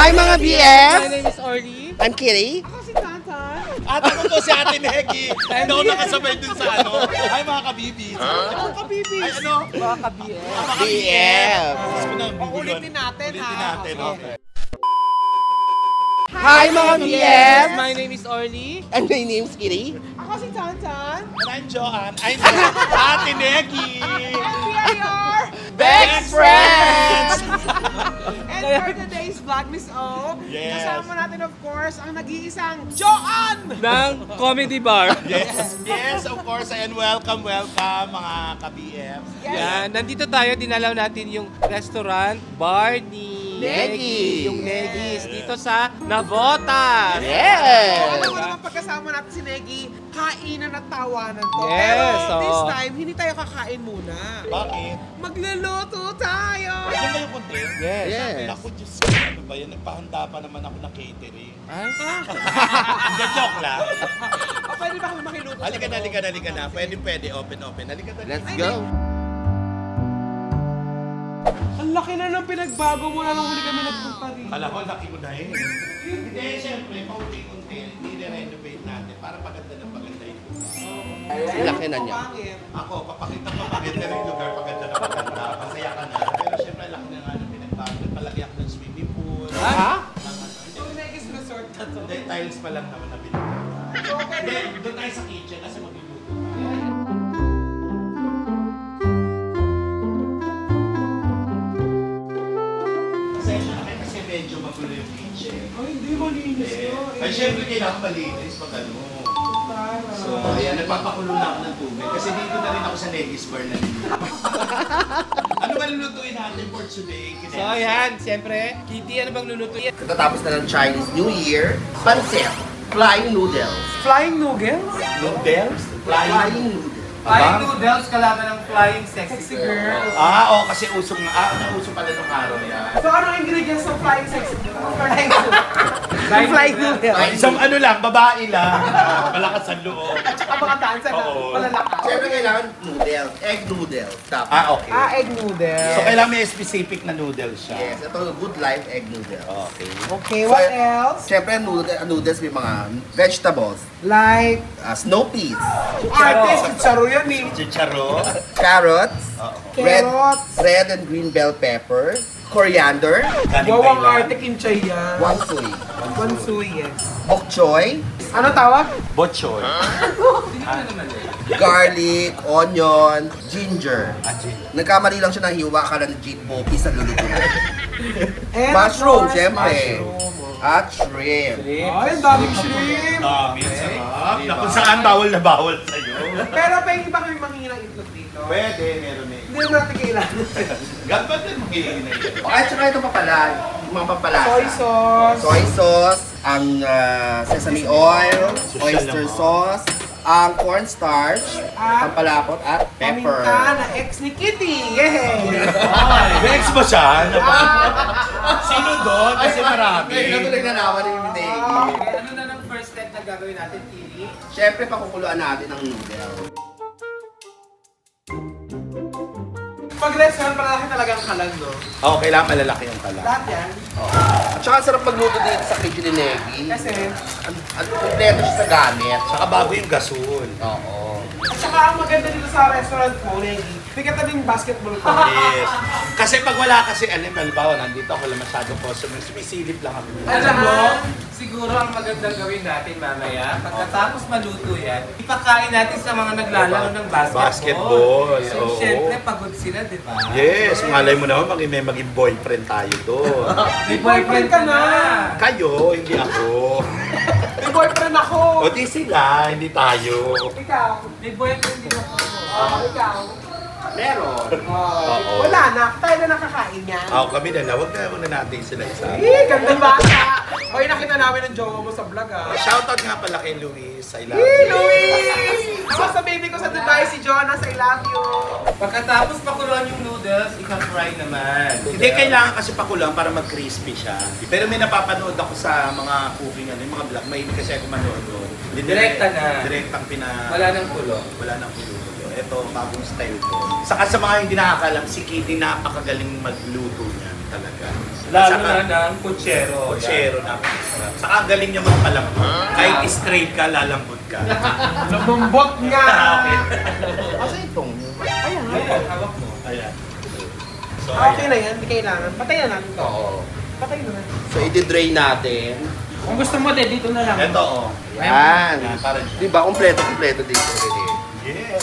Hi mga BF! My name is Orly. I'm Kitty. Ako si Tantan. At ako to si Ate Neki. Hindi ako nakasabay dun sa ano. Ay mga kabibis. Mga kabibis. Ay ano? Mga ka-BF. BF. Ulitin natin ha. Ulitin natin, okay. Hi mga BF! My name is Orly. And my name's Kitty. Ako si Tantan. And I'm Joanne. I'm Ate Neki. And we are your Best friends! And for today's vlog, Miss O, Yes. kasama natin of course ang nag-iisang Joanne! ng comedy bar. Yes, yes, of course. And welcome mga ka-BF. Yan, nandito tayo, dinalaw natin yung restaurant bar ni Negi. Yung Negis dito sa Navotas. Yes! Alam mo naman pagkasama natin si Negi, kainan at tawanan to. Yes, Pero this oo. time, hindi tayo kakain muna. Bakit? Magluluto tayo! Ano ba yung content? Yes. Yes. Ako, Diyos ko, ano ba yan? Nagpahanda pa naman ako ng catering. Ay? Hindi, joke lang. O pwede ba kami makiluto? Halika na. Pwede. Open. Halika na. Let's go! Ang laki na ng pinagbago mo na nung huli kami nagpunta rin. Kala ko, laki ko na eh. Hindi, siyempre, paunti-unti, nire-renovate natin para paganda ng paganda yung lugar. Ang laki na niya. Ako, papakita ko maganda rin yung lugar, paganda na paganda. Masaya ka na. Pero siyempre, laki na nga ng pinagbago. Nagpalaki ako ng swimming pool. Ha? So, Negis Resort na to. Hindi, tiles pa lang naman na binigyan. So, pwede. Hindi, doon tayo sa kitchen kasi magluluto. Pasensya na kayo kasi medyo magulo yung kitchen. Ay, hindi malinis yun. Ay, syempre kailangan malinis pag ano. So, ayan, nagpapakulo na ako ng tubig. Kasi dito na rin ako sa Negis Bar na dito. Ano ba lulutuin natin for today? So yan, siyempre, Kitty, ano bang lulutuin? Katatapos na ng Chinese New Year, pancit, flying noodles. Flying Nuggets? Noodles? Flying noodles. Flying noodles, kalaban ng flying sexy girl. Oo, kasi usong nauso pala nung araw yan. So, ano ang ingredients ng flying sexy? Flying Flying noodles. Ay, isang ano lang, babae lang. Malakas ang loob. At saka mga dansa na Oo. malalakas. Siyempre kailangan noodles, egg noodles. Tapos. Okay. Egg noodles. So, kailangan may specific na noodles siya. Yes, ito Good Life egg noodles. Okay. Okay, what else? Siyempre noodles may mga vegetables. Like, Snow peas, charo yan eh. Chicharo. carrots, Carrots. red and green bell pepper, coriander, Wawang arte kinchay yan. wansui, Wansui, yes. bok choy, Ano tawag? Botchoy. garlic, onion, ginger. Ajin. Nagkamali lang siya ng hiwa, akala na Jade Popis ang lulutuin. And Mushroom, of course, syempre. mushroom. At shrimp. Ay, ang daming shrimp. Dami, sarap. Na kung saan bawal na bawal sa'yo. Pero pwede ba kami manghingi ng itlog dito? Pwede, meron eh. Hindi naman natin kailangan. Gagawin din magiging na yun. At saka ito pa pala, yung mga pampalasa. Soy sauce. Soy sauce, ang sesame oil, Social oyster naman. sauce, ang cornstarch, At pampalapot, at pepper. paminta na ex ni Kitty. Yay! Next ba siya? Sino doon? Kasi marami. Natuloy na naman yung video. Ano na ng first step na gagawin natin, Kitty? Siyempre, pakukuluan natin ang noodle. Pag restaurant, malaki talagang kalan, no? Oo, kailangan malalaki yung kala. Lahat yan. At saka sarap magluto dito sa kitchen ni Negi. Kasi, At kompleto siya sa gamit. Saka bago yung gasol. Oo. at saka ang maganda dito sa restaurant mo, Negi, bigat na din basketball ko. Yes. Kasi pag wala kasi, halimbawa, nandito ako lang masyadong customers, sumisilip lang ako. Alam mo, siguro ang magandang gawin natin mamaya, pagkatapos maluto yan, ipakain natin sa mga naglalaro ng basketball. So, Oo. syempre, pagod sila, di ba? Yes, malay mo naman, maging boyfriend tayo doon. May boyfriend ka na! Kayo, hindi ako. May boyfriend ako! O di sila, hindi tayo. Ikaw? May boyfriend din ako. Ikaw? Meron. Oo. Wala na, tayo na nakakain yan. Ako kami na, huwag na natin sila isa. Ganda bata! Hoy, nakita namin ang jowa mo sa vlog, ah. Shoutout nga pala kay Luis, I love Hey, you. Luis! Ako sa baby ko sa Dubai, si Jonas, I love you. Pagkatapos pakuluan yung noodles, ika-fry naman. Hindi kailangan kasi pakulang para mag-crispy siya. Pero may napapanood ako sa mga cooking, yung mga vlog, may kasi ako manood doon. Direkta na. Direktang Wala nang kulo. Wala nang kulo. ito, bagong style ko. Saka sa mga hindi nakakalam, si Kitty napakagaling magluto niya talaga. Lalo Saka, na ng kutsero. kutsero na masarap. Saka ang galing niya magpalambot. Kahit straight ka, lalambot ka. Lumambot nga! Okay. Kasi itong. Ayan. Ayan, hawak mo. Ayan. So, Okay na yan, hindi kailangan. Patay na natin to. Oo. Patay na. So, i-drain natin. Kung gusto mo, dito na lang. ito oh. Yan. Yan, para dyan. Di ba? Kompleto dito. Yes.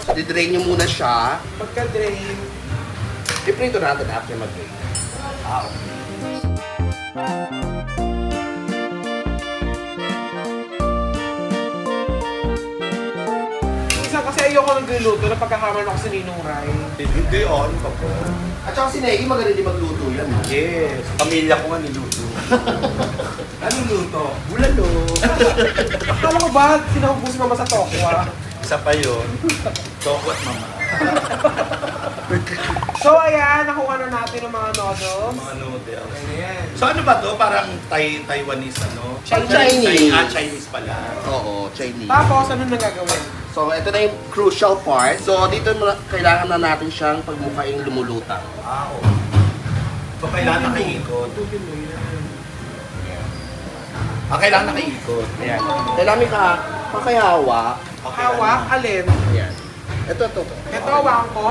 So, di-drain nyo muna siya. Pagka-drain, I-prito natin after mag-drain. Ah, okay. minsan kasi ayoko nagluluto na pagkakaman ako sa Ninong Rai. Hindi, ano pa po? At saka si Negi magaling din magluto yan. Yes. Pamilya ko nga niluto. Anong luto? Bulalo. Akala ko ba, sinahubos mama sa tokwa? Isa pa yun. Toko at mama. So ayan, nakuha na natin ng mga noodles. Mga noodles. Ayan. So ano ba to? Parang Taiwanese ano? Chinese. Chinese pala. Oo, Chinese. Tapos, ano na gagawin? So, ito na yung crucial part. So, dito kailangan na natin siyang pagmukhaing lumulutang. Ah, oo. So kailangan nakaikot. Kailangan nakaikot. Ayan. Kailangan ka pakihawak. Hawak, alin? Ayan. Ito. Ito, hawakan ko.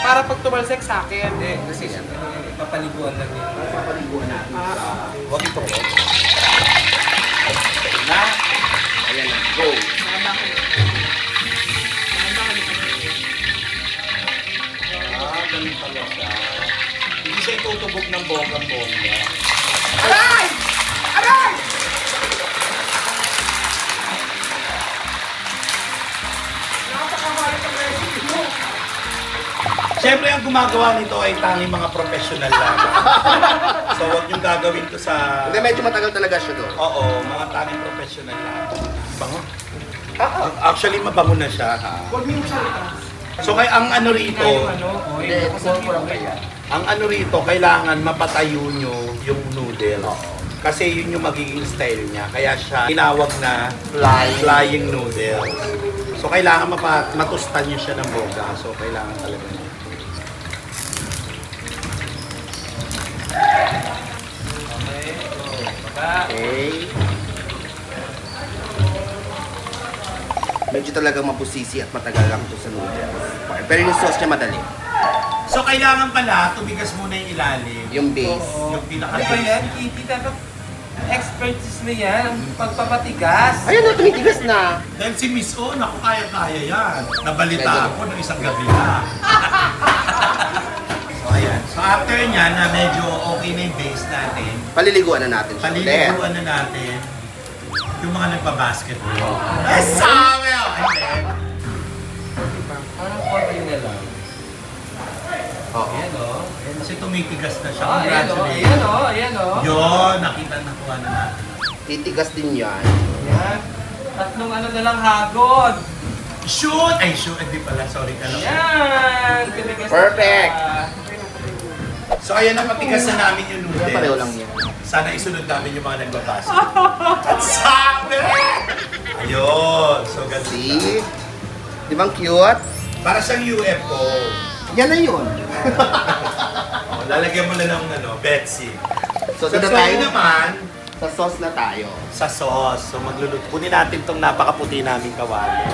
Para pag tumalsik sa akin. Hindi, kasi ipapaliguan lang yun. Papaliguan natin. Huwag ito. Na. Ayan na. Go. Ganun pala siya. Hindi siya itutubog ng bonggang-bongga. Aray! Aray! Napakabalik ang recipe mo. Siyempre, ang gumagawa nito ay tanging mga professional lang. So, huwag niyong gagawin to sa... Hindi, medyo matagal talaga siya doon. Oo, mga tanging professional lang. Bango? Actually, mabango na siya. Huwag mo yung salita. So, kaya ang ano rito, Hindi, ko lang kaya. ang ano rito, kailangan mapatayo nyo yung noodle. Kasi yun yung magiging style niya. Kaya siya tinawag na flying noodle. So, kailangan matustan nyo siya ng boga. So, kailangan talaga nyo. Okay. Medyo talagang mapusisi at matagal lang ito sa noodles. Pero yung sauce niya madali. So, kailangan pala, tumigas muna yung ilalim. Yung base. Yung Ano ba yan? Kitty, dapat expertise na yan. Ang pagpapatigas. Ayun na, tumitigas na. Dahil si Miss O, naku, kaya-kaya yan. Nabalita ako ng isang gabi na. So, ayan. So, after niya na medyo okay na yung base natin, Paliliguan na natin siya ulit. paliliguan na natin yung mga nagpa-basketball. Eh, sabi! And then, Parang konti na lang. Oo. Ayan o. kasi tumitigas na siya. Ayan o. Congratulations. Ayan o. Ayan o. Yun, nakita na kuha na natin. Titigas din yan. Ayan. Tatlong ano na lang hagod. Shoot! Ay, shoot. Hindi pala. Sorry ka lang. Ayan. Tinigas na Perfect. siya. So, ayan ang patigas na namin yung noodles. Pareho lang yan. Sana isunod namin yung mga nagbabasa. At sabi! Ayun! So, ganun See? na. Di bang cute? Para siyang UFO. Yan na yun. Oh, lalagyan mo na ng Betsy. So, Sa dito tayo tayo naman, sa sauce na tayo. sa sauce. So, magluluto. Kunin natin tong napakaputi naming kawali.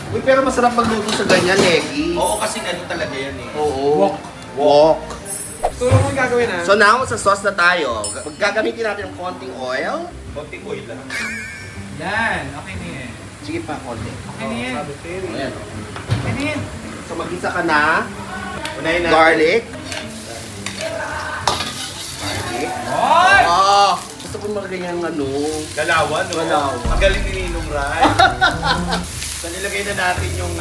Uy, pero masarap magluto sa ganyan, Negi. Oo, kasi ano talaga yan eh. Oo. Wok. Turo mo yung gagawin ha. So now, sa sauce na tayo. Gagamitin natin ng konting oil. Konting oil lang. Yan. Okay na yan. Sige pa, konti. Okay na yan. Ayan. Okay na yan. So mag-isa ka na. Unahin natin. Garlic. Oy! Oh! Gusto ko maganyang Galawan, no? Galawan. Magaling ni Ninong Rai. So, nilagay na natin yung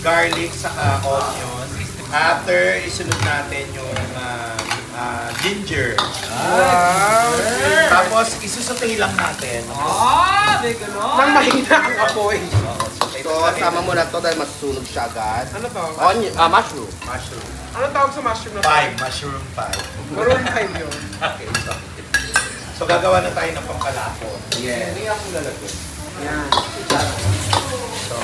garlic sa onion. After, isunod natin yung ginger. Wow! Tapos, isusutay lang natin. Ah! May ganon. Nang mahina ang apoy. Oo, sutay So, lang natin. sama mo na to dahil masusunog siya agad. Ano to? Onion, mushroom. Mushroom. Ano tawag sa mushroom na to? Mushroom pie. Maroon time yun. Okay, so, gagawa na tayo ng pampalako. Yes. Hindi ako lalagyan. Yan. So,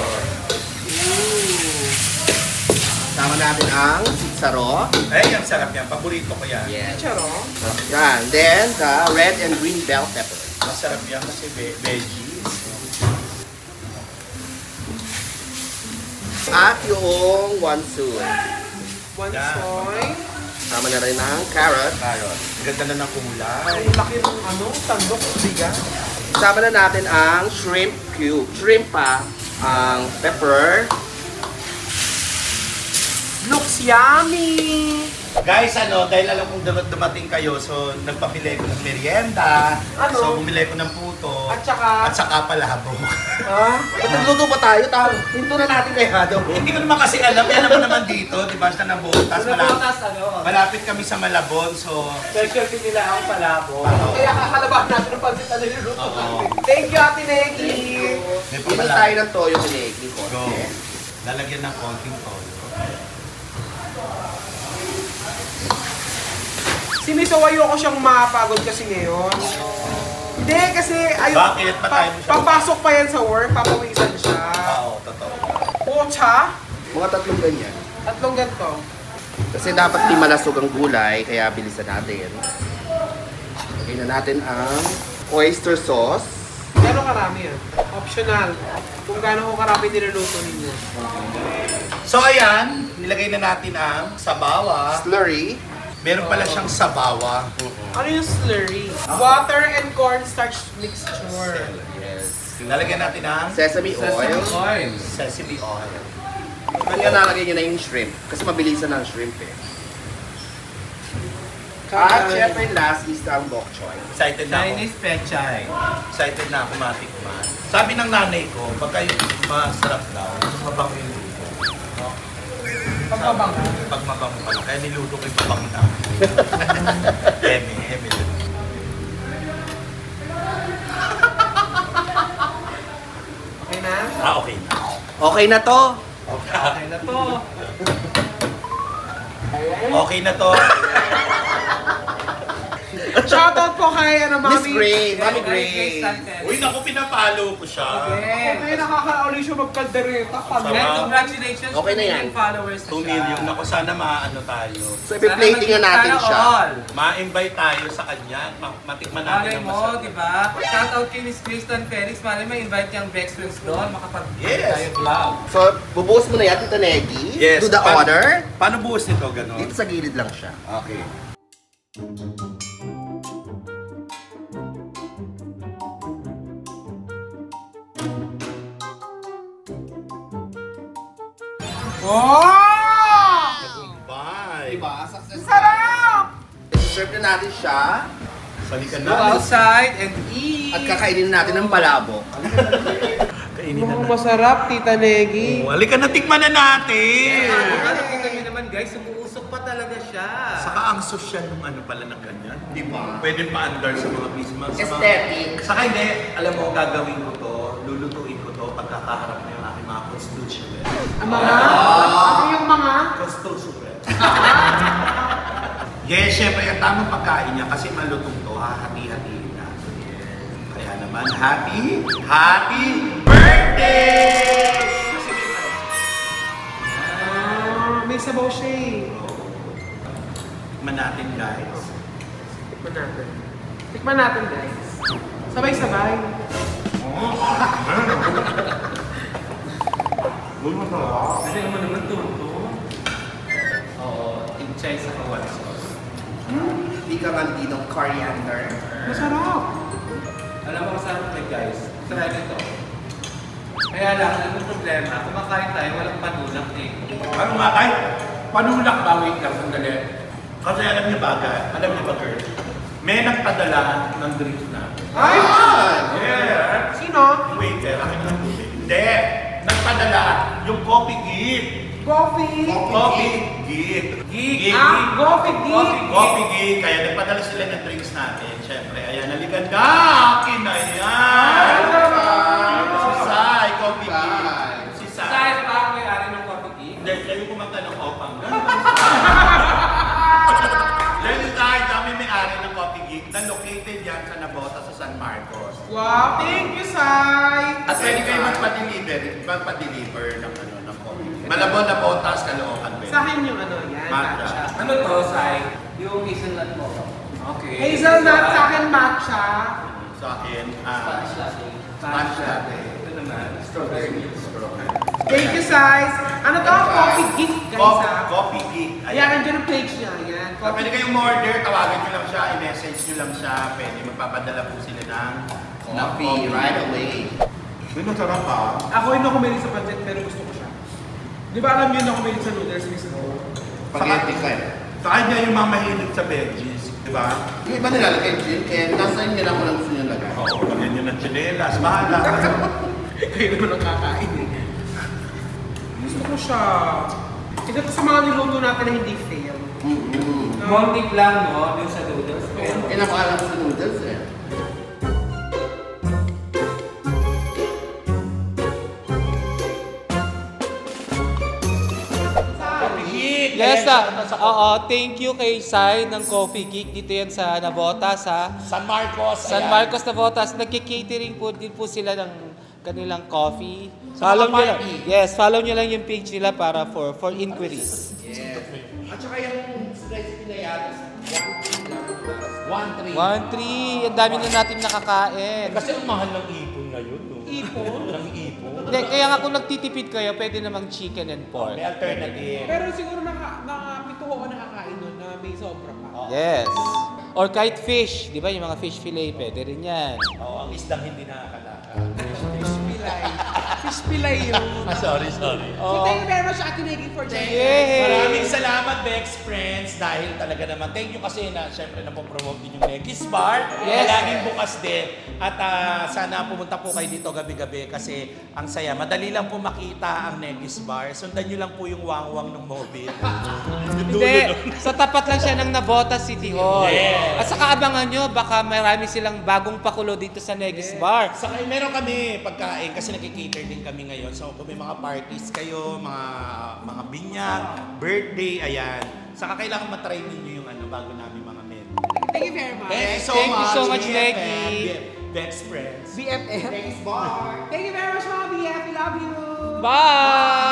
Sama natin ang sitsaro. Ay, ang sarap yan. Paborito ko yan. Yes. Charo. Yan. Then, the red and green bell pepper. Masarap yan kasi veggies. At yung wansoon. One Yan. soy. Sama na rin ang carrot. Carrot. Ganda na ng kulay. Ang laki ng tandok. Biga. Sama na natin ang shrimp cube. Shrimp pa. Ang pepper. Looks yummy! Guys, dahil alam kong dumating kayo, so nagpabili ko ng merienda. Ano? So bumili ko ng puto. At saka... At saka palabok. Ha? Nagluto pa tayo. Hinto na natin kay Hado. Hindi ko naman kasi alam. Yan naman naman dito. Di ba siya nabutas? Nabutas, Malapit kami sa Malabon. So, specialty nila ang palabo. Kaya kakalabahan natin ang pansit na niluluto Oo. natin. Thank you, Ate Neki! may Inom tayo ng toyo pinegi. Go. Lalagyan ng konting toyo. Si Miss O, ayoko siyang mapagod kasi ngayon. Hindi, kasi ayoko. Bakit? Patay mo siya? Papasok pa yan sa work, papawisan siya. Oo, totoo. Pocha, Mga tatlong ganyan. tatlong ganito. Kasi dapat di malasog ang gulay, kaya bilisan natin. Lagay na natin ang oyster sauce. Gano'ng karami yan? Optional. Kung gano'n ko karami niluluto ninyo. So, ayan. Nilagay na natin ang sabawa. Slurry. Meron pala siyang sabawa. Ano yung slurry? Water and cornstarch mixture. Yes. Lalagyan natin ang Sesame oil. oil. sesame oil. Kanya nalagay nyo na yung shrimp. Kasi mabilisan ang shrimp eh. At syempre last is ang bok choy. Excited na ako. Chinese pechay. Excited na ako matikman. Sabi ng nanay ko, pagka yung masarap daw, mabango yung luto. Pagpabang. Pag mabango pa lang. Kaya niluto ko yung pabango na. Hemi. Okay na? Okay na. Okay na to. Okay na to. Okay na to. Shoutout po kay Miss Mami. Gray. Mami Gray. Uy, naku, pinapalo ko siya. Okay, nakakauli siya magkaldereta. Sama. And congratulations Okay na to yan. 2 million followers 2 million. Naku, sana maano tayo. So ipi-plating na natin siya. Ma-invite tayo sa kanya. Matikman natin Malay ang mo, masarap. di ba? Shoutout kay Miss Kristen Felix. Malay mo, invite niyang Bex Friends doon. Yes. Tayo vlog. So bubuhos mo na yan, Tita Negi. Yes. Do the honor. Paano buhos nito? Ganon? Dito sa gilid lang siya. Okay. Oh! Bye. Diba? Success. Sarap! Serve na natin siya. Salikan Go na. outside and eat. At kakainin natin ng palabo. Kainin na Mukhang natin. masarap, Tita Negi. Oh, halika na, tikman na natin. Ano, tingnan niyo naman guys, umuusok pa talaga siya. Saka ang social ng ano pala ng ganyan. Di ba? Pwede pa under sa mga business. Aesthetic. Saka hindi, alam mo, gagawin ko to, lulutuin ko to pagkakaharap na yung aking mga constituent. Ang mga? Ano yung mga? Constituent. Yes, syempre, ang tamang pagkain niya kasi malutong to, hahati-hatiin natin. Kaya naman, happy birthday! Kasi May sabaw siya eh. tikman natin, guys. Tikman natin. Tikman natin, guys. Sabay-sabay. Kasi naman tuto. Oo, inchay sa kawan sauce. Hindi ka mandi ng coriander. Masarap. Alam mo, masarap na guys. Try nito. Kaya lang, ano problema? Kumakain tayo, walang panulak eh. Ano nga kay? Panulak ba? Wait lang, sandali. Kasi alam niyo ba, girl? May nagpadala ng drinks natin. Ay! Yeah. Sino? Wait, akin ng tubig. Hindi. Nagpadala yung coffee gift. Coffee. Coffee gift. Geek. Coffee geek. Coffee gift. Kaya nagpadala sila ng drinks natin. Siyempre, ayan, nalikan na. Akin na yan. Si Sai, coffee gift. Si Sai. Saan pa ang may-ari ng coffee geek? Hindi, kayo kumanta ng opang. Yan tayo, kami may-ari ng Coffee Geek na located yan sa Nabota sa San Marcos. Wow, thank you, Sai. At pwede kayo magpa-deliver ng, ng coffee. Malabon na botas, Caloocan Bell. Sa akin yung ano, yan. Matcha. Matcha. Ano to, Sai? Yung hazelnut mo. Okay. Hazelnut, sa akin matcha. Sa akin, Spanish latte. Spanish latte. Ito naman, strawberry milk. Thank you, size. Ano to? Coffee gift, guys, ha? Coffee geek. Ayan, nandiyan ang page niya. Ayan. Pwede kayong order, tawagan nyo lang siya, i-message nyo lang siya. Pwede magpapadala po sila ng Coffee right away. May masarap pa. Ako hindi ako mahilig sa pancit, pero gusto ko siya. Di ba alam niyo na ako mahilig sa noodles, Miss Ro? Spaghetti ka eh. Sa kanya yung mga mahilig sa veggies, di ba? Yung iba nilalagay gin and nasa inyo lang kung lang gusto nyo lagay. Oo, lagyan nyo ng chinelas, bahala. Kayo naman ang kakain eh. Gusto ko siya. Ito sa mga niluto natin na hindi fail. Montik lang, no? Yung sa noodles. Pero Pinapakalam sa noodles eh. Yes, thank you kay Sai ng Coffee Geek. Dito yan sa Navotas, ha? San Marcos, San ayan. Marcos Navotas. Nagki-catering po din po sila ng kanilang coffee. Sa Follow mga nyo lang. party. Yes, follow nyo lang yung page nila para for inquiries. Yes. At saka yung recipe na yan, 1-3. 1-3, ang dami na natin nakakain. Kasi ang mahal ng ipon ngayon, no? Ipon? Ng ipon. Hindi, kaya nga kung nagtitipid kayo, pwede namang chicken and pork. May alternative. Pero siguro pito ako nakakain nun na may sobra pa. Yes. Or kahit fish, di ba? Yung mga fish fillet, pwede rin yan. Oo, ang isdang hindi nakakalaka. Fish pilay. Fish pilay yun. Sorry. So thank you very much, Ate Negi, for joining. Yay! Maraming salamat, Bex Friends, dahil talaga naman, thank you kasi na, syempre, napopromote din yung Negis Bar. Yes. Laging bukas din. At sana pumunta po kayo dito gabi-gabi kasi ang saya. Madali lang po makita ang Negis Bar. Sundan nyo lang po yung wangwang ng mobile. Hindi, sa tapat lang siya ng Navotas City Hall. Yes. At saka abangan nyo, baka marami silang bagong pakulo dito sa Negis Bar. Saka meron kami pagkain kasi nagki-cater din kami ngayon. So kung may mga parties kayo, mga binyag, birthday, ayan. Saka kailangan matry ninyo yung bago namin mga menu. Thank you very much. Thank you so much, BFF, Neggy. Best friends. BFF. Thank you very much, mga BF. We love you. Bye!